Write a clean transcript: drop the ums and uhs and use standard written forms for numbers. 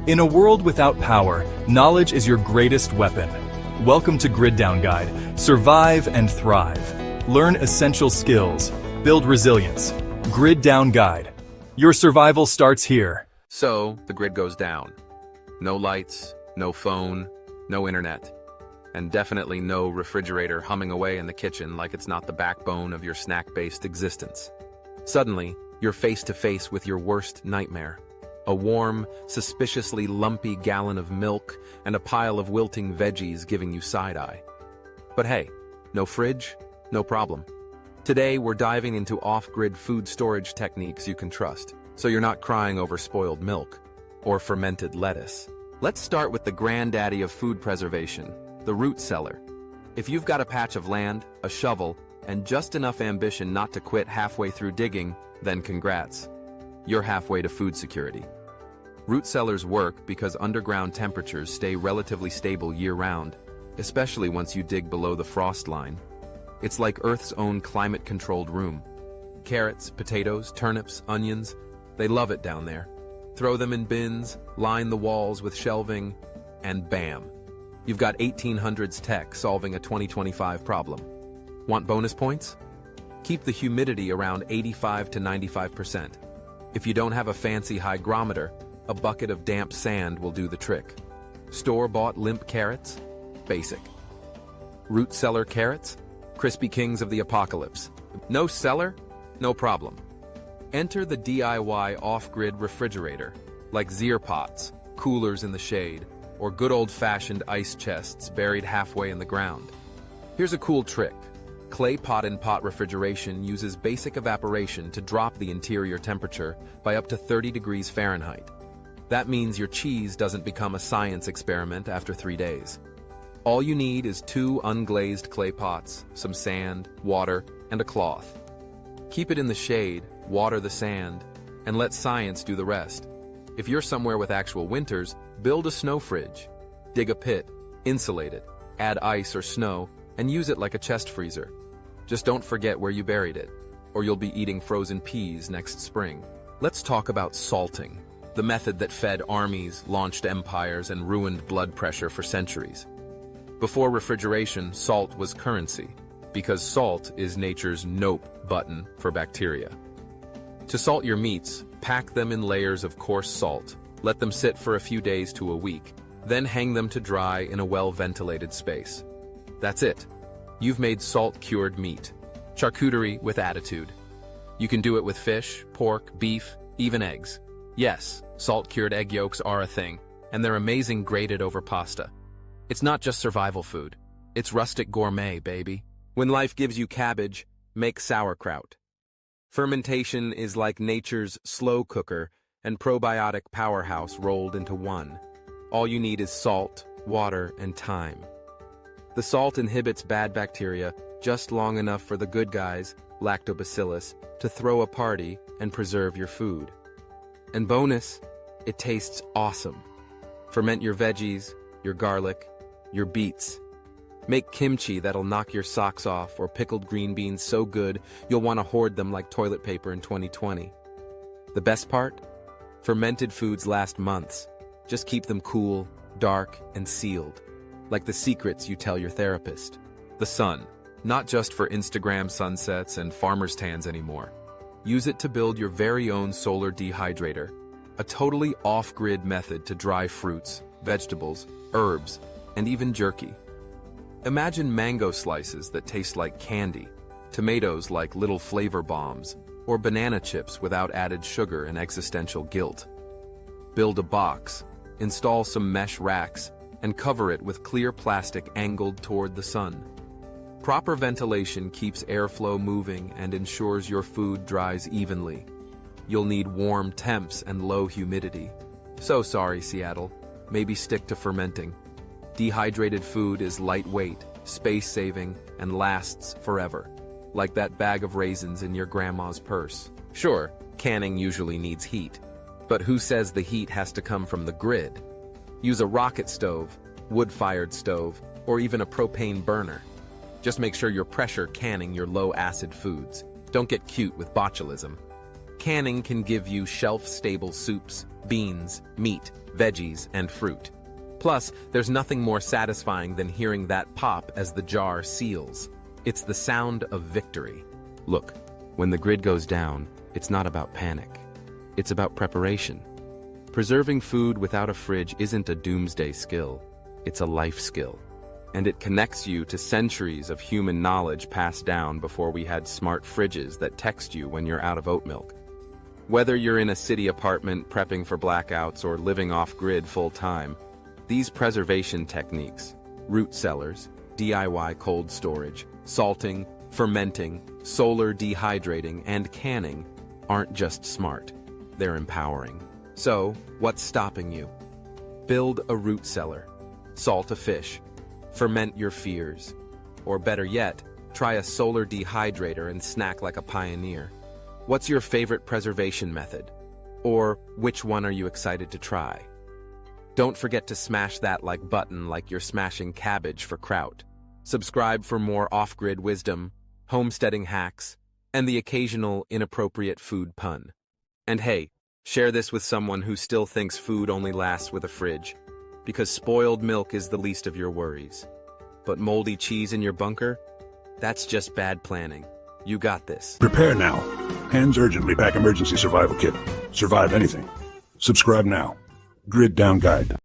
In a world without power, knowledge is your greatest weapon. Welcome to Grid Down Guide. Survive and thrive. Learn essential skills. Build resilience. Grid Down Guide. Your survival starts here. So, the grid goes down. No lights, no phone, no internet. And definitely no refrigerator humming away in the kitchen like it's not the backbone of your snack-based existence. Suddenly, you're face to face with your worst nightmare. A warm, suspiciously lumpy gallon of milk and a pile of wilting veggies giving you side-eye. But hey, no fridge, no problem. Today, we're diving into off-grid food storage techniques you can trust, so you're not crying over spoiled milk or fermented lettuce. Let's start with the granddaddy of food preservation, the root cellar. If you've got a patch of land, a shovel, and just enough ambition not to quit halfway through digging, then congrats. You're halfway to food security. Root cellars work because underground temperatures stay relatively stable year-round, especially once you dig below the frost line. It's like Earth's own climate-controlled room. Carrots, potatoes, turnips, onions, they love it down there. Throw them in bins, line the walls with shelving, and bam! You've got 1800s tech solving a 2025 problem. Want bonus points? Keep the humidity around 85 to 95%. If you don't have a fancy hygrometer, a bucket of damp sand will do the trick. Store-bought limp carrots? Basic. Root cellar carrots? Crispy kings of the apocalypse. No cellar? No problem. Enter the DIY off-grid refrigerator, like Zier pots, coolers in the shade, or good old-fashioned ice chests buried halfway in the ground. Here's a cool trick. Clay pot-in-pot refrigeration uses basic evaporation to drop the interior temperature by up to 30 degrees Fahrenheit. That means your cheese doesn't become a science experiment after 3 days. All you need is 2 unglazed clay pots, some sand, water, and a cloth. Keep it in the shade, water the sand, and let science do the rest. If you're somewhere with actual winters, build a snow fridge. Dig a pit, insulate it, add ice or snow, and use it like a chest freezer. Just don't forget where you buried it, or you'll be eating frozen peas next spring. Let's talk about salting, the method that fed armies, launched empires, and ruined blood pressure for centuries. Before refrigeration, salt was currency, because salt is nature's nope button for bacteria. To salt your meats, pack them in layers of coarse salt, let them sit for a few days to a week, then hang them to dry in a well-ventilated space. That's it. You've made salt-cured meat. Charcuterie with attitude. You can do it with fish, pork, beef, even eggs. Yes, salt-cured egg yolks are a thing, and they're amazing grated over pasta. It's not just survival food. It's rustic gourmet, baby. When life gives you cabbage, make sauerkraut. Fermentation is like nature's slow cooker and probiotic powerhouse rolled into one. All you need is salt, water, and time. The salt inhibits bad bacteria just long enough for the good guys, lactobacillus, to throw a party and preserve your food. And bonus, it tastes awesome. Ferment your veggies, your garlic, your beets. Make kimchi that'll knock your socks off, or pickled green beans so good you'll want to hoard them like toilet paper in 2020. The best part? Fermented foods last months. Just keep them cool, dark, and sealed. Like the secrets you tell your therapist. The sun, not just for Instagram sunsets and farmer's tans anymore. Use it to build your very own solar dehydrator, a totally off-grid method to dry fruits, vegetables, herbs, and even jerky. Imagine mango slices that taste like candy, tomatoes like little flavor bombs, or banana chips without added sugar and existential guilt. Build a box, install some mesh racks, and cover it with clear plastic angled toward the sun. Proper ventilation keeps airflow moving and ensures your food dries evenly. You'll need warm temps and low humidity. So sorry, Seattle. Maybe stick to fermenting. Dehydrated food is lightweight, space-saving, and lasts forever. Like that bag of raisins in your grandma's purse. Sure, canning usually needs heat. But who says the heat has to come from the grid? Use a rocket stove, wood-fired stove, or even a propane burner. Just make sure you're pressure canning your low-acid foods. Don't get cute with botulism. Canning can give you shelf-stable soups, beans, meat, veggies, and fruit. Plus, there's nothing more satisfying than hearing that pop as the jar seals. It's the sound of victory. Look, when the grid goes down, it's not about panic. It's about preparation. Preserving food without a fridge isn't a doomsday skill. It's a life skill. And it connects you to centuries of human knowledge passed down before we had smart fridges that text you when you're out of oat milk. Whether you're in a city apartment prepping for blackouts or living off-grid full-time, these preservation techniques, root cellars, DIY cold storage, salting, fermenting, solar dehydrating, and canning aren't just smart, they're empowering. So, what's stopping you? Build a root cellar, salt a fish, ferment your fears, or better yet, try a solar dehydrator and snack like a pioneer. What's your favorite preservation method? Or which one are you excited to try? Don't forget to smash that like button like you're smashing cabbage for kraut. Subscribe for more off-grid wisdom, homesteading hacks, and the occasional inappropriate food pun. And hey, share this with someone who still thinks food only lasts with a fridge, because spoiled milk is the least of your worries. But moldy cheese in your bunker? That's just bad planning. You got this. Prepare now. Hands urgently pack emergency survival kit. Survive anything. Subscribe now. Grid Down Guide.